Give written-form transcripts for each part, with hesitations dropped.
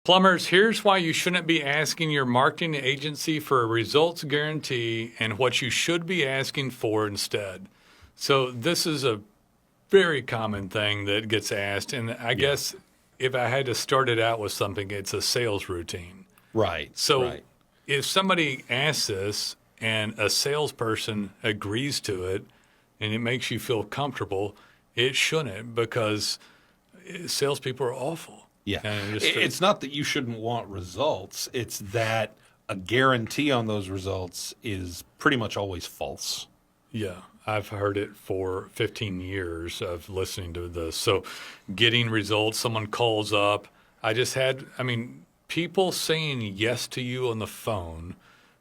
Plumbers, here's why you shouldn't be asking your marketing agency for a results guarantee and what you should be asking for instead. So this is a very common thing that gets asked. And I guess if I had to start it out with something, it's a sales routine. Right. So if somebody asks this and a salesperson agrees to it and it makes you feel comfortable, it shouldn't, because salespeople are awful. Yeah. It's not that you shouldn't want results. It's that a guarantee on those results is pretty much always false. Yeah. I've heard it for 15 years of listening to this. So getting results, someone calls up. People saying yes to you on the phone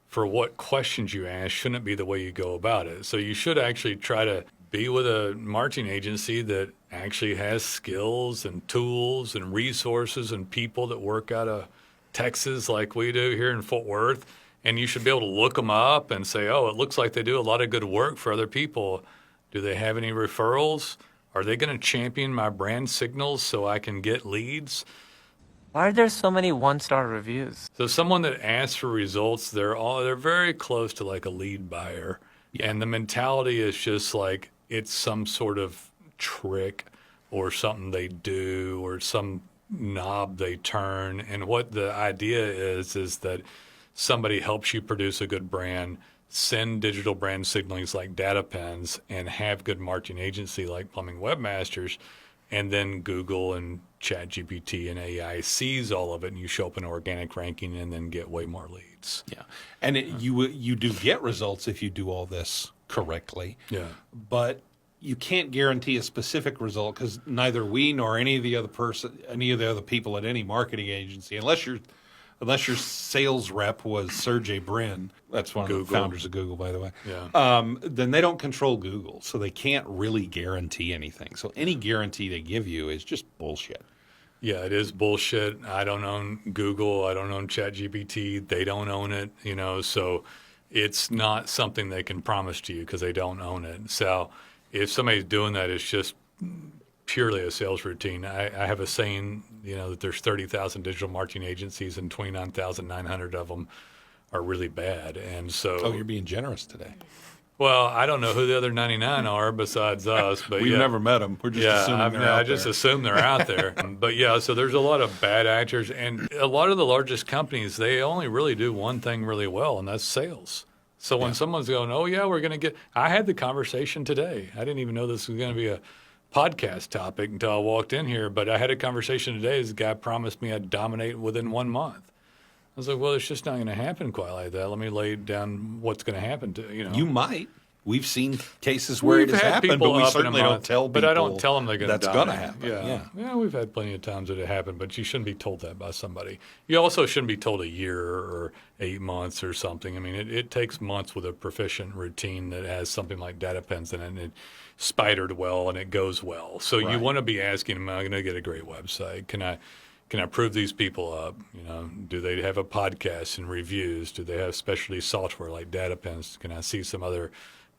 for what questions you ask shouldn't be the way you go about it. So you should actually try to be with a marketing agency that actually has skills and tools and resources and people that work out of Texas like we do here in Fort Worth. And you should be able to look them up and say, oh, it looks like they do a lot of good work for other people. Do they have any referrals? Are they going to champion my brand signals so I can get leads? Why are there so many one-star reviews? So someone that asks for results, they're very close to like a lead buyer. Yeah. And the mentality is just like it's some sort of trick or something they do or some knob they turn. And what the idea is that somebody helps you produce a good brand, send digital brand signalings like DataPins, and have good marketing agency like Plumbing Webmasters, and then Google and ChatGPT and AI sees all of it, and you show up in organic ranking and then get way more leads. Yeah, and you do get results if you do all this correctly. Yeah, but you can't guarantee a specific result because neither we nor any of the other people at any marketing agency, unless your sales rep was Sergey Brin, that's one of the founders of Google, by the way, then they don't control Google, so they can't really guarantee anything. So any guarantee they give you is just bullshit. Yeah, it is bullshit. I don't own Google. I don't own ChatGPT. They don't own it, so it's not something they can promise to you because they don't own it. So if somebody's doing that, it's just purely a sales routine. I have a saying, that there's 30,000 digital marketing agencies and 29,900 of them are really bad. And so, oh, you're being generous today. Well, I don't know who the other 99 are besides us, but we've never met them. We're just assuming they're out there. I just assume they're out there. But yeah, so there's a lot of bad actors, and a lot of the largest companies, they only really do one thing really well, and that's sales. So when someone's going, oh yeah, we're going to I had the conversation today. I didn't even know this was going to be a podcast topic until I walked in here, but I had a conversation today. This guy promised me I'd dominate within 1 month. I was like, well, it's just not going to happen quite like that. Let me lay down what's going to happen to you. You might. We've seen cases where it has happened, but we certainly don't tell people. But I don't tell them they're going to that's going to happen. Yeah, we've had plenty of times that it happened, but you shouldn't be told that by somebody. You also shouldn't be told a year or 8 months or something. I mean, it takes months with a proficient routine that has something like DataPins in it, and it spidered well and it goes well. So you want to be asking, am I going to get a great website? Can I prove these people up? Do they have a podcast and reviews? Do they have specialty software like DataPins? Can I see some other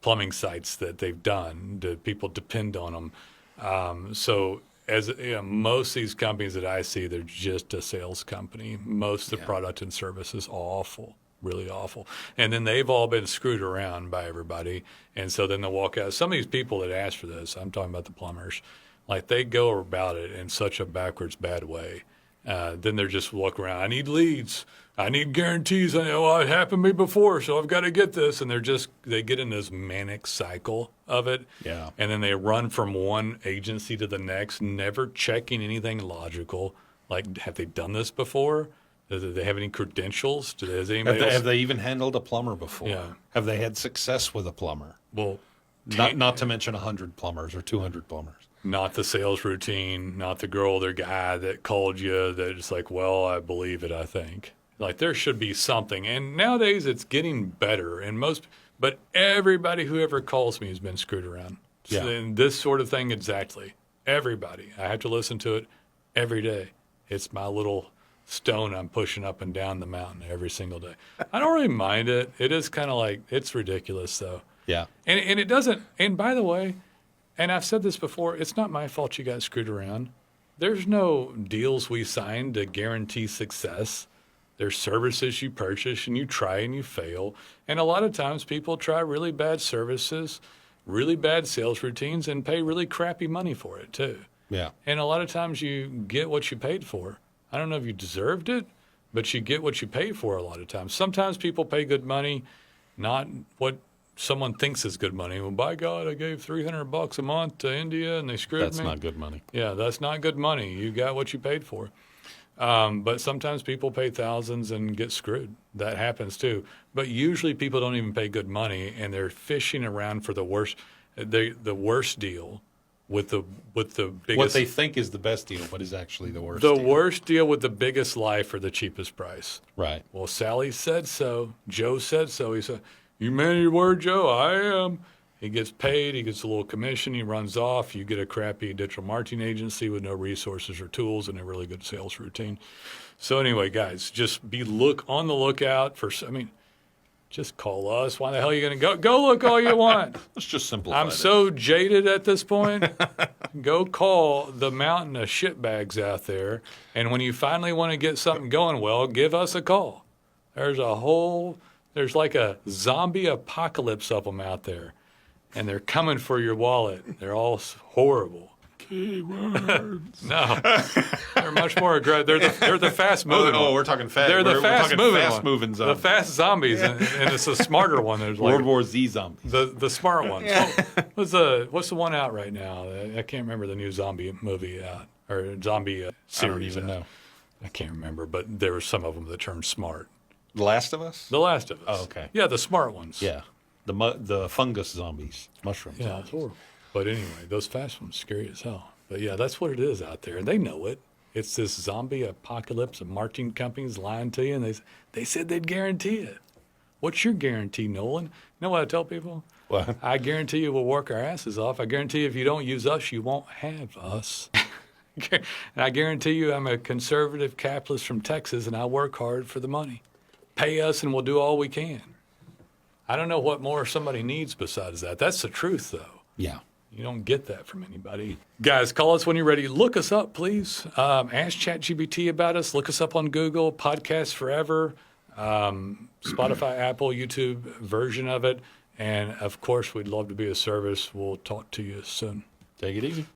plumbing sites that they've done? Do people depend on them? So as most of these companies that I see, they're just a sales company. Most of the product and service is awful, really awful. And then they've all been screwed around by everybody. And so then they'll walk out. Some of these people that ask for this, I'm talking about the plumbers, like they go about it in such a backwards, bad way. Then they're just walking around. I need leads. I need guarantees. I know it happened to me before, so I've got to get this. And they get in this manic cycle of it. Yeah. And then they run from one agency to the next, never checking anything logical. Like, have they done this before? Do they have any credentials? Have they even handled a plumber before? Yeah. Have they had success with a plumber? Well, not to mention 100 plumbers or 200 plumbers. Not the sales routine, not the girl or guy that called you that it's like, well, I believe it, I think. Like there should be something. And nowadays it's getting better. But everybody who ever calls me has been screwed around. Yeah. And this sort of thing exactly. Everybody. I have to listen to it every day. It's my little stone I'm pushing up and down the mountain every single day. I don't really mind it. It is kind of like, it's ridiculous though. Yeah. And it doesn't, and by the way, and I've said this before, it's not my fault you got screwed around. There's no deals we sign to guarantee success. There's services you purchase and you try and you fail. And a lot of times people try really bad services, really bad sales routines, and pay really crappy money for it too. Yeah. And a lot of times you get what you paid for. I don't know if you deserved it, but you get what you pay for a lot of times. Sometimes people pay good money, not what someone thinks is good money. Well, by God, I gave $300 a month to India and they screwed me. That's not good money. Yeah, that's not good money. You got what you paid for. But sometimes people pay thousands and get screwed. That happens too. But usually people don't even pay good money, and they're fishing around for the worst deal with the biggest. What they think is the best deal, but is actually the worst. The deal. worst deal with the biggest lie for the cheapest price. Right. Well, Sally said so. Joe said so. He said, "You man of your word, Joe. I am." He gets paid. He gets a little commission. He runs off. You get a crappy digital marketing agency with no resources or tools and a really good sales routine. So anyway, guys, just on the lookout for. I mean, just call us. Why the hell are you going to go? Go look all you want. Let's just simplify I'm this. so jaded at this point. Go call the mountain of shitbags out there, and when you finally want to get something going well, give us a call. There's like a zombie apocalypse of them out there. And they're coming for your wallet. They're all horrible. Keywords. No, they're much more aggressive. They're the fast moving. Oh, we're talking fast. They're the we're fast talking moving. fast moving The zombies. fast zombies, and it's a smarter one. There's like World War Z zombies. the smart ones. What's the one out right now? I can't remember the new zombie movie out or zombie series. I don't even know. I can't remember, but there were some of them that turned smart. The Last of Us. The Last of Us. Oh, okay. Yeah, the smart ones. Yeah. The fungus zombies, mushrooms. Yeah, it's horrible. But anyway, those fast ones scary as hell. But yeah, that's what it is out there, and they know it. It's this zombie apocalypse of marketing companies lying to you, and they said they'd guarantee it. What's your guarantee, Nolan? You know what I tell people? What? I guarantee you we'll work our asses off. I guarantee you if you don't use us, you won't have us. And I guarantee you I'm a conservative capitalist from Texas, and I work hard for the money. Pay us, and we'll do all we can. I don't know what more somebody needs besides that. That's the truth, though. Yeah. You don't get that from anybody. Guys, call us when you're ready. Look us up, please. Ask ChatGPT about us. Look us up on Google, Podcasts Forever, Spotify, Apple, YouTube version of it. And, of course, we'd love to be of service. We'll talk to you soon. Take it easy.